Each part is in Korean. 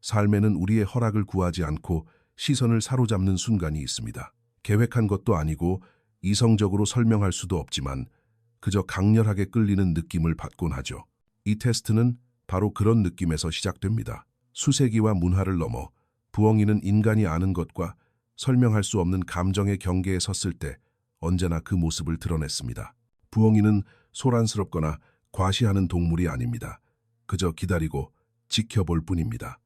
삶에는 우리의 허락을 구하지 않고 시선을 사로잡는 순간이 있습니다. 계획한 것도 아니고 이성적으로 설명할 수도 없지만 그저 강렬하게 끌리는 느낌을 받곤 하죠. 이 테스트는 바로 그런 느낌에서 시작됩니다. 수세기와 문화를 넘어 부엉이는 인간이 아는 것과 설명할 수 없는 감정의 경계에 섰을 때 언제나 그 모습을 드러냈습니다. 부엉이는 소란스럽거나 과시하는 동물이 아닙니다. 그저 기다리고 지켜볼 뿐입니다.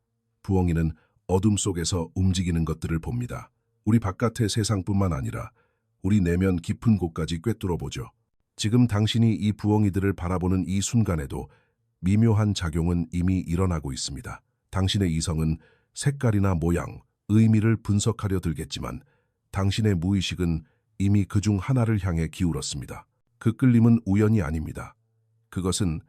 부엉이는 어둠 속에서 움직이는 것들을 봅니다. 우리 바깥의 세상뿐만 아니라 우리 내면 깊은 곳까지 꿰뚫어 보죠. 지금 당신이 이 부엉이들을 바라보는 이 순간에도 미묘한 작용은 이미 일어나고 있습니다. 당신의 이성은 색깔이나 모양, 의미를 분석하려 들겠지만 당신의 무의식은 이미 그중 하나를 향해 기울었습니다. 그 끌림은 우연이 아닙니다. 그것은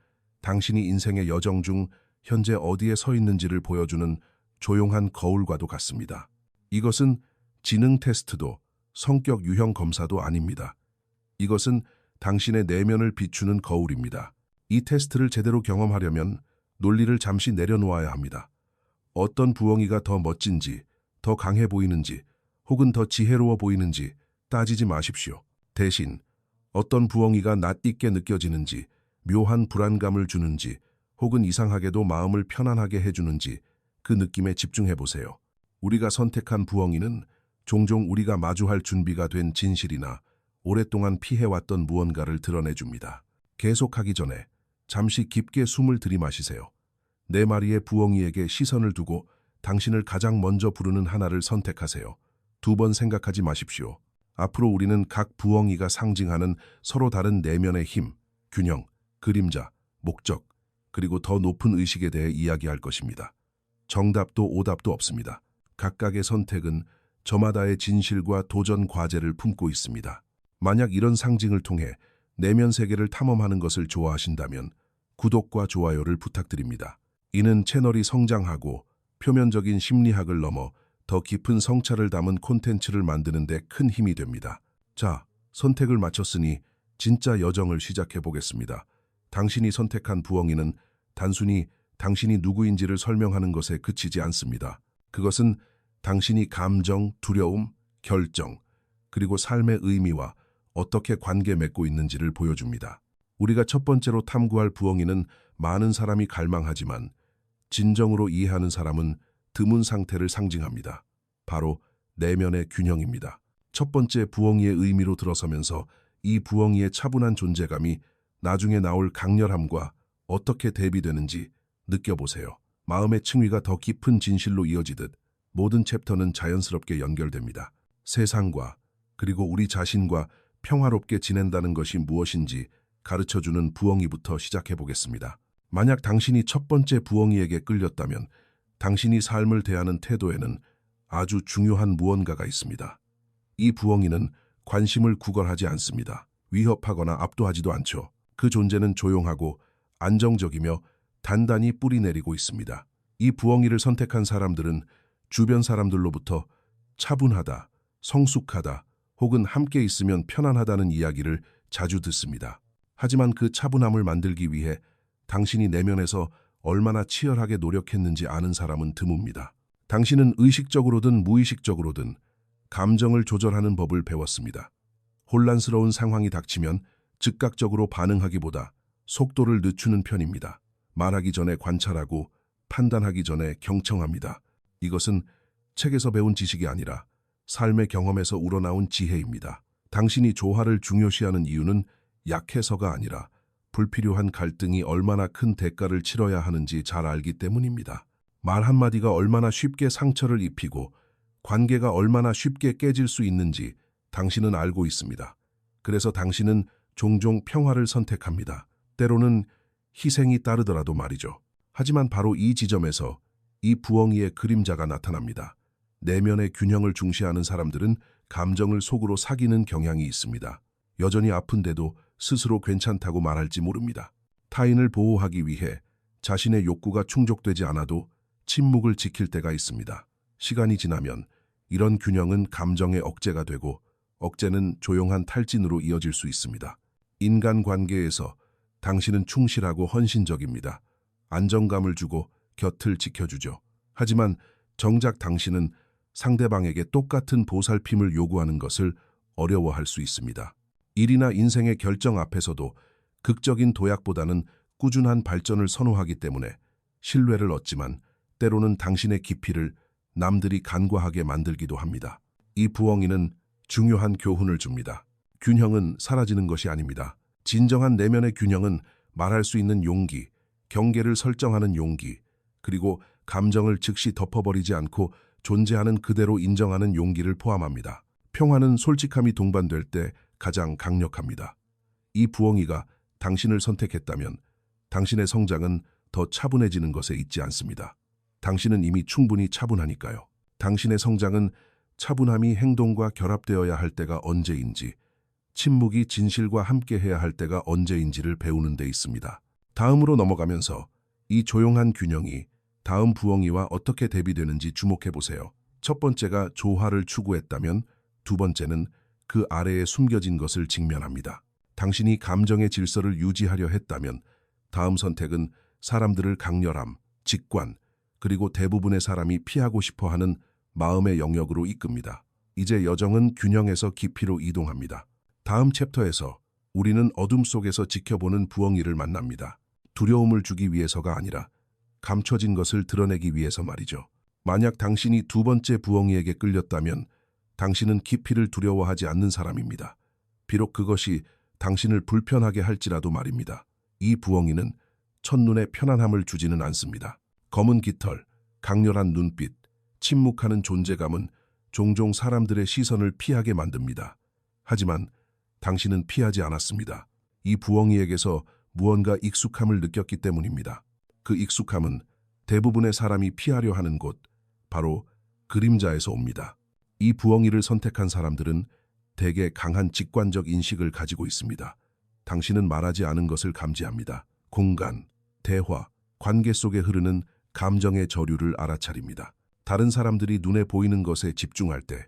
당신이 인생의 여정 중 현재 어디에 서 있는지를 보여주는 조용한 거울과도 같습니다. 이것은 지능 테스트도 성격 유형 검사도 아닙니다. 이것은 당신의 내면을 비추는 거울입니다. 이 테스트를 제대로 경험하려면 논리를 잠시 내려놓아야 합니다. 어떤 부엉이가 더 멋진지, 더 강해 보이는지, 혹은 더 지혜로워 보이는지 따지지 마십시오. 대신 어떤 부엉이가 낯익게 느껴지는지, 묘한 불안감을 주는지, 혹은 이상하게도 마음을 편안하게 해주는지 그 느낌에 집중해 보세요. 우리가 선택한 부엉이는 종종 우리가 마주할 준비가 된 진실이나 오랫동안 피해왔던 무언가를 드러내줍니다. 계속하기 전에 잠시 깊게 숨을 들이마시세요. 네 마리의 부엉이에게 시선을 두고 당신을 가장 먼저 부르는 하나를 선택하세요. 두 번 생각하지 마십시오. 앞으로 우리는 각 부엉이가 상징하는 서로 다른 내면의 힘, 균형, 그림자, 목적, 그리고 더 높은 의식에 대해 이야기할 것입니다. 정답도 오답도 없습니다. 각각의 선택은 저마다의 진실과 도전 과제를 품고 있습니다. 만약 이런 상징을 통해 내면 세계를 탐험하는 것을 좋아하신다면 구독과 좋아요를 부탁드립니다. 이는 채널이 성장하고 표면적인 심리학을 넘어 더 깊은 성찰을 담은 콘텐츠를 만드는 데 큰 힘이 됩니다. 자, 선택을 마쳤으니 진짜 여정을 시작해 보겠습니다. 당신이 선택한 부엉이는 단순히 당신이 누구인지를 설명하는 것에 그치지 않습니다. 그것은 당신이 감정, 두려움, 결정, 그리고 삶의 의미와 어떻게 관계 맺고 있는지를 보여줍니다. 우리가 첫 번째로 탐구할 부엉이는 많은 사람이 갈망하지만 진정으로 이해하는 사람은 드문 상태를 상징합니다. 바로 내면의 균형입니다. 첫 번째 부엉이의 의미로 들어서면서 이 부엉이의 차분한 존재감이 나중에 나올 강렬함과 어떻게 대비되는지 느껴보세요. 마음의 층위가 더 깊은 진실로 이어지듯 모든 챕터는 자연스럽게 연결됩니다. 세상과 그리고 우리 자신과 평화롭게 지낸다는 것이 무엇인지 가르쳐주는 부엉이부터 시작해보겠습니다. 만약 당신이 첫 번째 부엉이에게 끌렸다면 당신이 삶을 대하는 태도에는 아주 중요한 무언가가 있습니다. 이 부엉이는 관심을 구걸하지 않습니다. 위협하거나 압도하지도 않죠. 그 존재는 조용하고 안정적이며 단단히 뿌리 내리고 있습니다. 이 부엉이를 선택한 사람들은 주변 사람들로부터 차분하다, 성숙하다, 혹은 함께 있으면 편안하다는 이야기를 자주 듣습니다. 하지만 그 차분함을 만들기 위해 당신이 내면에서 얼마나 치열하게 노력했는지 아는 사람은 드뭅니다. 당신은 의식적으로든 무의식적으로든 감정을 조절하는 법을 배웠습니다. 혼란스러운 상황이 닥치면 즉각적으로 반응하기보다 속도를 늦추는 편입니다. 말하기 전에 관찰하고 판단하기 전에 경청합니다. 이것은 책에서 배운 지식이 아니라 삶의 경험에서 우러나온 지혜입니다. 당신이 조화를 중요시하는 이유는 약해서가 아니라 불필요한 갈등이 얼마나 큰 대가를 치러야 하는지 잘 알기 때문입니다. 말 한마디가 얼마나 쉽게 상처를 입히고 관계가 얼마나 쉽게 깨질 수 있는지 당신은 알고 있습니다. 그래서 당신은 종종 평화를 선택합니다. 때로는 희생이 따르더라도 말이죠. 하지만 바로 이 지점에서 이 부엉이의 그림자가 나타납니다. 내면의 균형을 중시하는 사람들은 감정을 속으로 사귀는 경향이 있습니다. 여전히 아픈데도 스스로 괜찮다고 말할지 모릅니다. 타인을 보호하기 위해 자신의 욕구가 충족되지 않아도 침묵을 지킬 때가 있습니다. 시간이 지나면 이런 균형은 감정의 억제가 되고 억제는 조용한 탈진으로 이어질 수 있습니다. 인간관계에서 당신은 충실하고 헌신적입니다. 안정감을 주고 곁을 지켜주죠. 하지만 정작 당신은 상대방에게 똑같은 보살핌을 요구하는 것을 어려워할 수 있습니다. 일이나 인생의 결정 앞에서도 극적인 도약보다는 꾸준한 발전을 선호하기 때문에 신뢰를 얻지만 때로는 당신의 깊이를 남들이 간과하게 만들기도 합니다. 이 부엉이는 중요한 교훈을 줍니다. 균형은 사라지는 것이 아닙니다. 진정한 내면의 균형은 말할 수 있는 용기, 경계를 설정하는 용기, 그리고 감정을 즉시 덮어버리지 않고 존재하는 그대로 인정하는 용기를 포함합니다. 평화는 솔직함이 동반될 때 가장 강력합니다. 이 부엉이가 당신을 선택했다면 당신의 성장은 더 차분해지는 것에 있지 않습니다. 당신은 이미 충분히 차분하니까요. 당신의 성장은 차분함이 행동과 결합되어야 할 때가 언제인지, 침묵이 진실과 함께해야 할 때가 언제인지를 배우는 데 있습니다. 다음으로 넘어가면서 이 조용한 균형이 다음 부엉이와 어떻게 대비되는지 주목해 보세요. 첫 번째가 조화를 추구했다면 두 번째는 그 아래에 숨겨진 것을 직면합니다. 당신이 감정의 질서를 유지하려 했다면 다음 선택은 사람들을 강렬함, 직관, 그리고 대부분의 사람이 피하고 싶어하는 마음의 영역으로 이끕니다. 이제 여정은 균형에서 깊이로 이동합니다. 다음 챕터에서 우리는 어둠 속에서 지켜보는 부엉이를 만납니다. 두려움을 주기 위해서가 아니라 감춰진 것을 드러내기 위해서 말이죠. 만약 당신이 두 번째 부엉이에게 끌렸다면 당신은 깊이를 두려워하지 않는 사람입니다. 비록 그것이 당신을 불편하게 할지라도 말입니다. 이 부엉이는 첫눈에 편안함을 주지는 않습니다. 검은 깃털, 강렬한 눈빛, 침묵하는 존재감은 종종 사람들의 시선을 피하게 만듭니다. 하지만 당신은 피하지 않았습니다. 이 부엉이에게서 무언가 익숙함을 느꼈기 때문입니다. 그 익숙함은 대부분의 사람이 피하려 하는 곳, 바로 그림자에서 옵니다. 이 부엉이를 선택한 사람들은 대개 강한 직관적 인식을 가지고 있습니다. 당신은 말하지 않은 것을 감지합니다. 공간, 대화, 관계 속에 흐르는 감정의 저류를 알아차립니다. 다른 사람들이 눈에 보이는 것에 집중할 때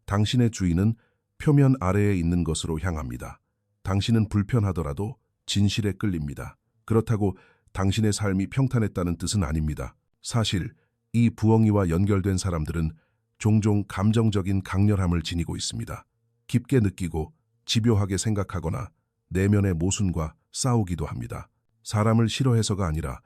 당신의 주의는 표면 아래에 있는 것으로 향합니다. 당신은 불편하더라도 진실에 끌립니다. 그렇다고 당신의 삶이 평탄했다는 뜻은 아닙니다. 사실 이 부엉이와 연결된 사람들은 종종 감정적인 강렬함을 지니고 있습니다. 깊게 느끼고 집요하게 생각하거나 내면의 모순과 싸우기도 합니다. 사람을 싫어해서가 아니라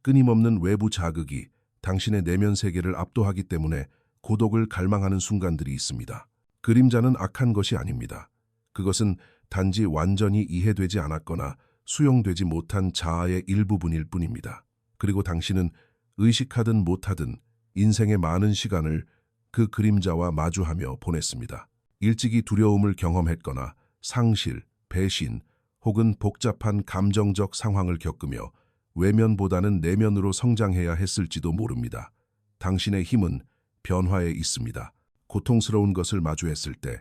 끊임없는 외부 자극이 당신의 내면 세계를 압도하기 때문에 고독을 갈망하는 순간들이 있습니다. 그림자는 악한 것이 아닙니다. 그것은 단지 완전히 이해되지 않았거나 수용되지 못한 자아의 일부분일 뿐입니다. 그리고 당신은 의식하든 못하든 인생의 많은 시간을 그 그림자와 마주하며 보냈습니다. 일찍이 두려움을 경험했거나 상실, 배신, 혹은 복잡한 감정적 상황을 겪으며 외면보다는 내면으로 성장해야 했을지도 모릅니다. 당신의 힘은 변화에 있습니다. 고통스러운 것을 마주했을 때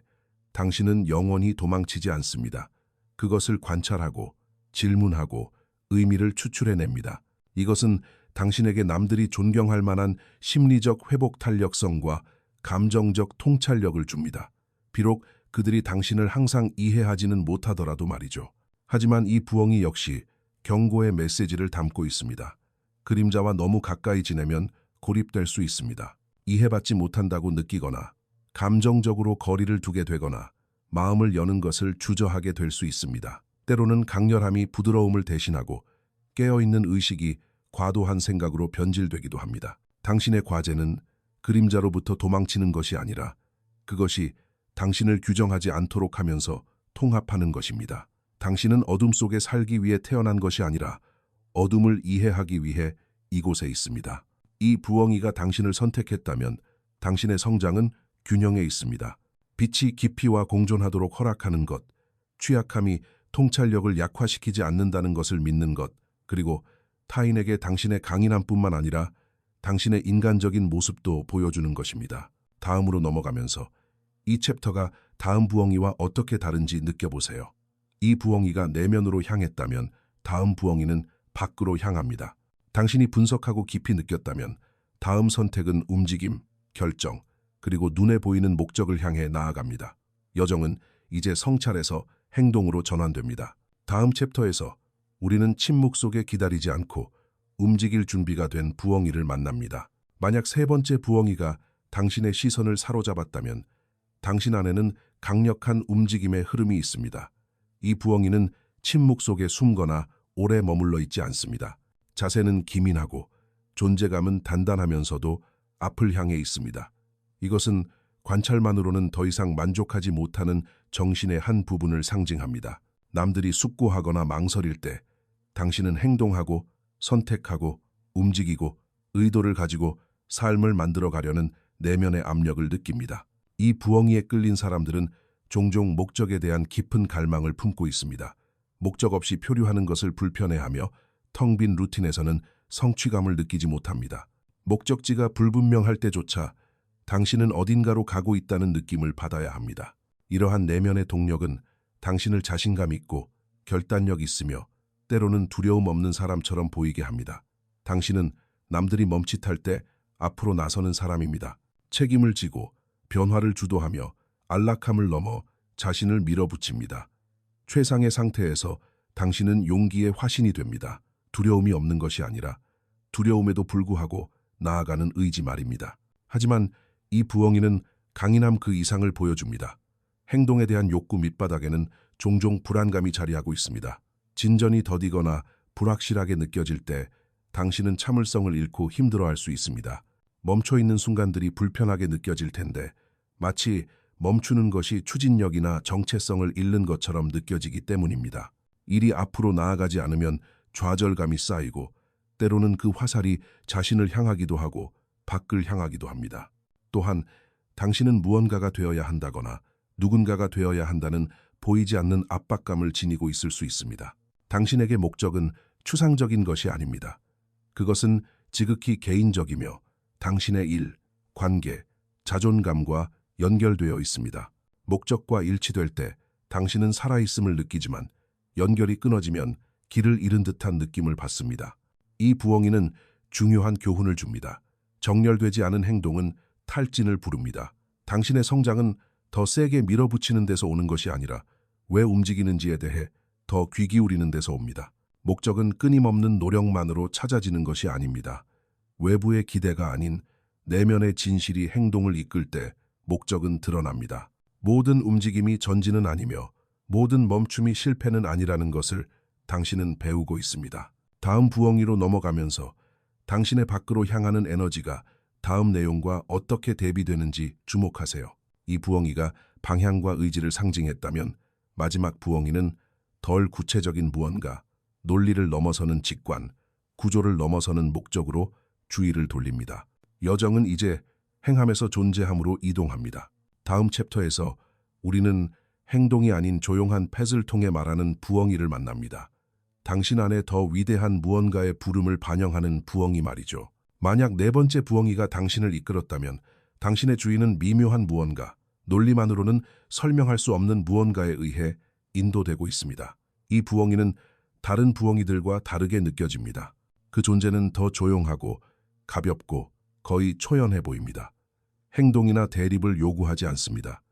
당신은 영원히 도망치지 않습니다. 그것을 관찰하고 질문하고 의미를 추출해냅니다. 이것은 당신에게 남들이 존경할 만한 심리적 회복 탄력성과 감정적 통찰력을 줍니다. 비록 그들이 당신을 항상 이해하지는 못하더라도 말이죠. 하지만 이 부엉이 역시 경고의 메시지를 담고 있습니다. 그림자와 너무 가까이 지내면 고립될 수 있습니다. 이해받지 못한다고 느끼거나 감정적으로 거리를 두게 되거나 마음을 여는 것을 주저하게 될 수 있습니다. 때로는 강렬함이 부드러움을 대신하고 깨어있는 의식이 과도한 생각으로 변질되기도 합니다. 당신의 과제는 그림자로부터 도망치는 것이 아니라 그것이 당신을 규정하지 않도록 하면서 통합하는 것입니다. 당신은 어둠 속에 살기 위해 태어난 것이 아니라 어둠을 이해하기 위해 이곳에 있습니다. 이 부엉이가 당신을 선택했다면 당신의 성장은 균형에 있습니다. 빛이 깊이와 공존하도록 허락하는 것, 취약함이 통찰력을 약화시키지 않는다는 것을 믿는 것, 그리고 타인에게 당신의 강인함뿐만 아니라 당신의 인간적인 모습도 보여주는 것입니다. 다음으로 넘어가면서 이 챕터가 다음 부엉이와 어떻게 다른지 느껴보세요. 이 부엉이가 내면으로 향했다면 다음 부엉이는 밖으로 향합니다. 당신이 분석하고 깊이 느꼈다면 다음 선택은 움직임, 결정, 그리고 눈에 보이는 목적을 향해 나아갑니다. 여정은 이제 성찰에서 행동으로 전환됩니다. 다음 챕터에서 우리는 침묵 속에 기다리지 않고 움직일 준비가 된 부엉이를 만납니다. 만약 세 번째 부엉이가 당신의 시선을 사로잡았다면 당신 안에는 강력한 움직임의 흐름이 있습니다. 이 부엉이는 침묵 속에 숨거나 오래 머물러 있지 않습니다. 자세는 기민하고 존재감은 단단하면서도 앞을 향해 있습니다. 이것은 관찰만으로는 더 이상 만족하지 못하는 정신의 한 부분을 상징합니다. 남들이 숙고하거나 망설일 때 당신은 행동하고 선택하고 움직이고 의도를 가지고 삶을 만들어 가려는 내면의 압력을 느낍니다. 이 부엉이에 끌린 사람들은 종종 목적에 대한 깊은 갈망을 품고 있습니다. 목적 없이 표류하는 것을 불편해하며 텅 빈 루틴에서는 성취감을 느끼지 못합니다. 목적지가 불분명할 때조차 당신은 어딘가로 가고 있다는 느낌을 받아야 합니다. 이러한 내면의 동력은 당신을 자신감 있고 결단력 있으며 때로는 두려움 없는 사람처럼 보이게 합니다. 당신은 남들이 멈칫할 때 앞으로 나서는 사람입니다. 책임을 지고 변화를 주도하며 안락함을 넘어 자신을 밀어붙입니다. 최상의 상태에서 당신은 용기의 화신이 됩니다. 두려움이 없는 것이 아니라 두려움에도 불구하고 나아가는 의지 말입니다. 하지만 이 부엉이는 강인함 그 이상을 보여줍니다. 행동에 대한 욕구 밑바닥에는 종종 불안감이 자리하고 있습니다. 진전이 더디거나 불확실하게 느껴질 때 당신은 참을성을 잃고 힘들어할 수 있습니다. 멈춰있는 순간들이 불편하게 느껴질 텐데 마치 멈추는 것이 추진력이나 정체성을 잃는 것처럼 느껴지기 때문입니다. 일이 앞으로 나아가지 않으면 좌절감이 쌓이고 때로는 그 화살이 자신을 향하기도 하고 밖을 향하기도 합니다. 또한 당신은 무언가가 되어야 한다거나 누군가가 되어야 한다는 보이지 않는 압박감을 지니고 있을 수 있습니다. 당신에게 목적은 추상적인 것이 아닙니다. 그것은 지극히 개인적이며 당신의 일, 관계, 자존감과 연결되어 있습니다. 목적과 일치될 때 당신은 살아있음을 느끼지만 연결이 끊어지면 길을 잃은 듯한 느낌을 받습니다. 이 부엉이는 중요한 교훈을 줍니다. 정렬되지 않은 행동은 탈진을 부릅니다. 당신의 성장은 더 세게 밀어붙이는 데서 오는 것이 아니라 왜 움직이는지에 대해 더 귀 기울이는 데서 옵니다. 목적은 끊임없는 노력만으로 찾아지는 것이 아닙니다. 외부의 기대가 아닌 내면의 진실이 행동을 이끌 때 목적은 드러납니다. 모든 움직임이 전진은 아니며 모든 멈춤이 실패는 아니라는 것을 당신은 배우고 있습니다. 다음 부엉이로 넘어가면서 당신의 밖으로 향하는 에너지가 다음 내용과 어떻게 대비되는지 주목하세요. 이 부엉이가 방향과 의지를 상징했다면 마지막 부엉이는 덜 구체적인 무언가, 논리를 넘어서는 직관, 구조를 넘어서는 목적으로 주의를 돌립니다. 여정은 이제 행함에서 존재함으로 이동합니다. 다음 챕터에서 우리는 행동이 아닌 조용한 펫을 통해 말하는 부엉이를 만납니다. 당신 안에 더 위대한 무언가의 부름을 반영하는 부엉이 말이죠. 만약 네 번째 부엉이가 당신을 이끌었다면 당신의 주인은 미묘한 무언가, 논리만으로는 설명할 수 없는 무언가에 의해 인도되고 있습니다. 이 부엉이는 다른 부엉이들과 다르게 느껴집니다. 그 존재는 더 조용하고 가볍고 거의 초연해 보입니다. 행동이나 대립을 요구하지 않습니다.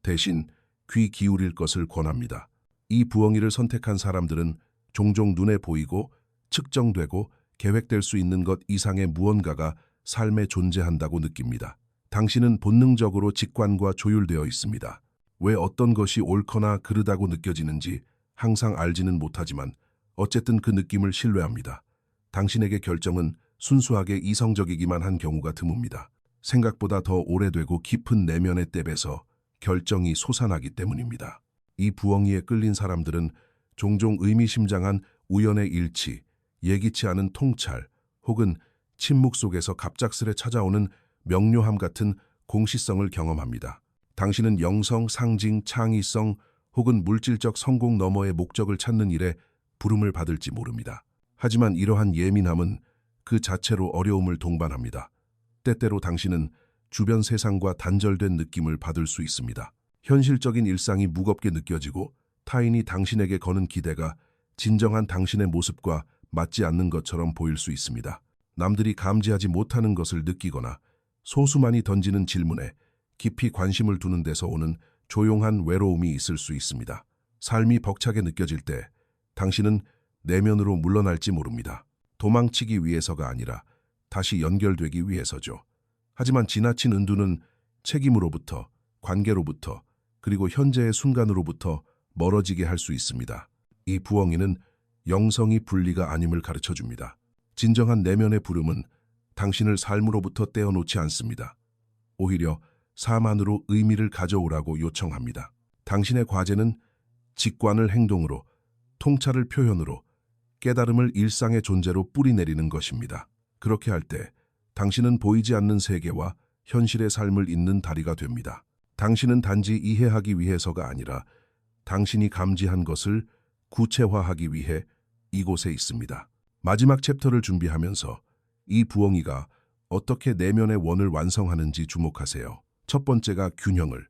대신 귀 기울일 것을 권합니다. 이 부엉이를 선택한 사람들은 종종 눈에 보이고 측정되고 계획될 수 있는 것 이상의 무언가가 삶에 존재한다고 느낍니다. 당신은 본능적으로 직관과 조율되어 있습니다. 왜 어떤 것이 옳거나 그르다고 느껴지는지 항상 알지는 못하지만 어쨌든 그 느낌을 신뢰합니다. 당신에게 결정은 순수하게 이성적이기만 한 경우가 드뭅니다. 생각보다 더 오래되고 깊은 내면의 뗏에서 결정이 솟아나기 때문입니다. 이 부엉이에 끌린 사람들은 종종 의미심장한 우연의 일치, 예기치 않은 통찰, 혹은 침묵 속에서 갑작스레 찾아오는 명료함 같은 공시성을 경험합니다. 당신은 영성, 상징, 창의성 혹은 물질적 성공 너머의 목적을 찾는 일에 부름을 받을지 모릅니다. 하지만 이러한 예민함은 그 자체로 어려움을 동반합니다. 때때로 당신은 주변 세상과 단절된 느낌을 받을 수 있습니다. 현실적인 일상이 무겁게 느껴지고 타인이 당신에게 거는 기대가 진정한 당신의 모습과 맞지 않는 것처럼 보일 수 있습니다. 남들이 감지하지 못하는 것을 느끼거나 소수만이 던지는 질문에 깊이 관심을 두는 데서 오는 조용한 외로움이 있을 수 있습니다. 삶이 벅차게 느껴질 때 당신은 내면으로 물러날지 모릅니다. 도망치기 위해서가 아니라 다시 연결되기 위해서죠. 하지만 지나친 은두는 책임으로부터, 관계로부터, 그리고 현재의 순간으로부터 멀어지게 할 수 있습니다. 이 부엉이는 영성이 분리가 아님을 가르쳐줍니다. 진정한 내면의 부름은 당신을 삶으로부터 떼어놓지 않습니다. 오히려 삶 안으로 의미를 가져오라고 요청합니다. 당신의 과제는 직관을 행동으로, 통찰을 표현으로, 깨달음을 일상의 존재로 뿌리내리는 것입니다. 그렇게 할 때 당신은 보이지 않는 세계와 현실의 삶을 잇는 다리가 됩니다. 당신은 단지 이해하기 위해서가 아니라 당신이 감지한 것을 구체화하기 위해 이곳에 있습니다. 마지막 챕터를 준비하면서 이 부엉이가 어떻게 내면의 원을 완성하는지 주목하세요. 첫 번째가 균형을,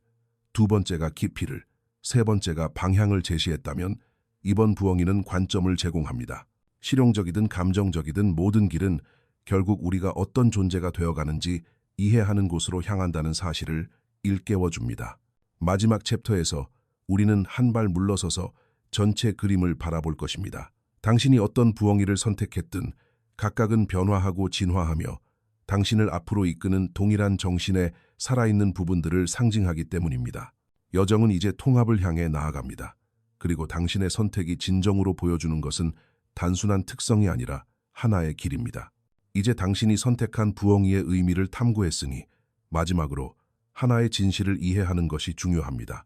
두 번째가 깊이를, 세 번째가 방향을 제시했다면 이번 부엉이는 관점을 제공합니다. 실용적이든 감정적이든 모든 길은 결국 우리가 어떤 존재가 되어가는지 이해하는 곳으로 향한다는 사실을 일깨워줍니다. 마지막 챕터에서 우리는 한 발 물러서서 전체 그림을 바라볼 것입니다. 당신이 어떤 부엉이를 선택했든 각각은 변화하고 진화하며 당신을 앞으로 이끄는 동일한 정신의 살아있는 부분들을 상징하기 때문입니다. 여정은 이제 통합을 향해 나아갑니다. 그리고 당신의 선택이 진정으로 보여주는 것은 단순한 특성이 아니라 하나의 길입니다. 이제 당신이 선택한 부엉이의 의미를 탐구했으니 마지막으로 하나의 진실을 이해하는 것이 중요합니다.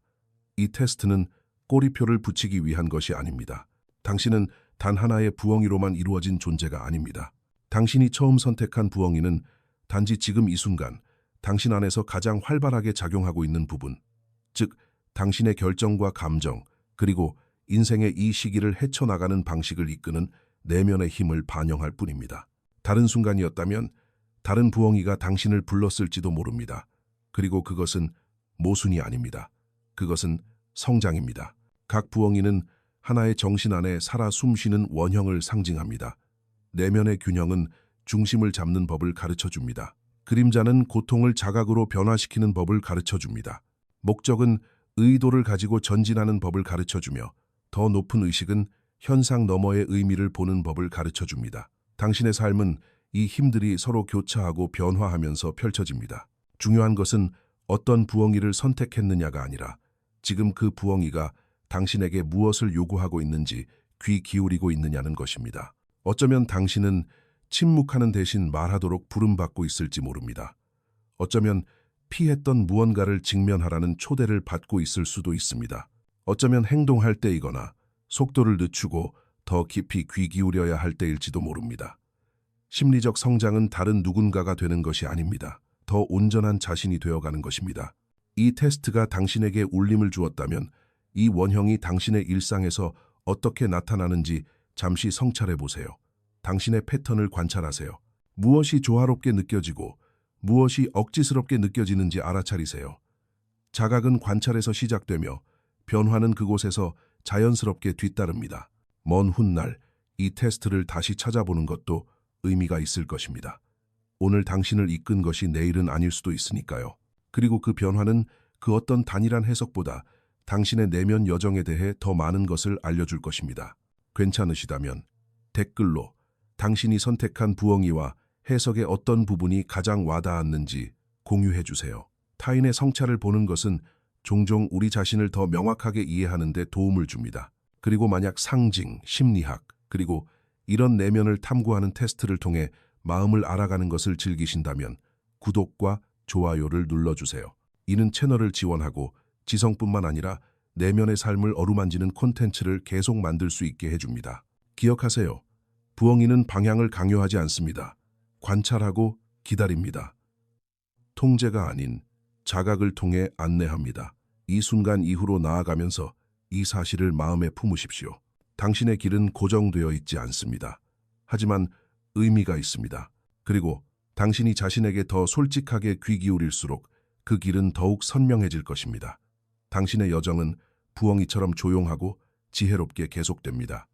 이 테스트는 꼬리표를 붙이기 위한 것이 아닙니다. 당신은 단 하나의 부엉이로만 이루어진 존재가 아닙니다. 당신이 처음 선택한 부엉이는 단지 지금 이 순간 당신 안에서 가장 활발하게 작용하고 있는 부분, 즉 당신의 결정과 감정, 그리고 인생의 이 시기를 헤쳐나가는 방식을 이끄는 내면의 힘을 반영할 뿐입니다. 다른 순간이었다면 다른 부엉이가 당신을 불렀을지도 모릅니다. 그리고 그것은 모순이 아닙니다. 그것은 성장입니다. 각 부엉이는 하나의 정신 안에 살아 숨쉬는 원형을 상징합니다. 내면의 균형은 중심을 잡는 법을 가르쳐줍니다. 그림자는 고통을 자각으로 변화시키는 법을 가르쳐줍니다. 목적은 의도를 가지고 전진하는 법을 가르쳐주며 더 높은 의식은 현상 너머의 의미를 보는 법을 가르쳐줍니다. 당신의 삶은 이 힘들이 서로 교차하고 변화하면서 펼쳐집니다. 중요한 것은 어떤 부엉이를 선택했느냐가 아니라 지금 그 부엉이가 당신에게 무엇을 요구하고 있는지 귀 기울이고 있느냐는 것입니다. 어쩌면 당신은 침묵하는 대신 말하도록 부름받고 있을지 모릅니다. 어쩌면 피했던 무언가를 직면하라는 초대를 받고 있을 수도 있습니다. 어쩌면 행동할 때이거나 속도를 늦추고 더 깊이 귀 기울여야 할 때일지도 모릅니다. 심리적 성장은 다른 누군가가 되는 것이 아닙니다. 더 온전한 자신이 되어가는 것입니다. 이 테스트가 당신에게 울림을 주었다면 이 원형이 당신의 일상에서 어떻게 나타나는지 잠시 성찰해 보세요. 당신의 패턴을 관찰하세요. 무엇이 조화롭게 느껴지고 무엇이 억지스럽게 느껴지는지 알아차리세요. 자각은 관찰에서 시작되며 변화는 그곳에서 자연스럽게 뒤따릅니다. 먼 훗날 이 테스트를 다시 찾아보는 것도 의미가 있을 것입니다. 오늘 당신을 이끈 것이 내일은 아닐 수도 있으니까요. 그리고 그 변화는 그 어떤 단일한 해석보다 당신의 내면 여정에 대해 더 많은 것을 알려줄 것입니다. 괜찮으시다면 댓글로 당신이 선택한 부엉이와 해석의 어떤 부분이 가장 와닿았는지 공유해 주세요. 타인의 성찰을 보는 것은 종종 우리 자신을 더 명확하게 이해하는 데 도움을 줍니다. 그리고 만약 상징, 심리학, 그리고 이런 내면을 탐구하는 테스트를 통해 마음을 알아가는 것을 즐기신다면 구독과 좋아요를 눌러주세요. 이는 채널을 지원하고 지성뿐만 아니라 내면의 삶을 어루만지는 콘텐츠를 계속 만들 수 있게 해줍니다. 기억하세요. 부엉이는 방향을 강요하지 않습니다. 관찰하고 기다립니다. 통제가 아닌 자각을 통해 안내합니다. 이 순간 이후로 나아가면서 이 사실을 마음에 품으십시오. 당신의 길은 고정되어 있지 않습니다. 하지만 의미가 있습니다. 그리고 당신이 자신에게 더 솔직하게 귀 기울일수록 그 길은 더욱 선명해질 것입니다. 당신의 여정은 부엉이처럼 조용하고 지혜롭게 계속됩니다.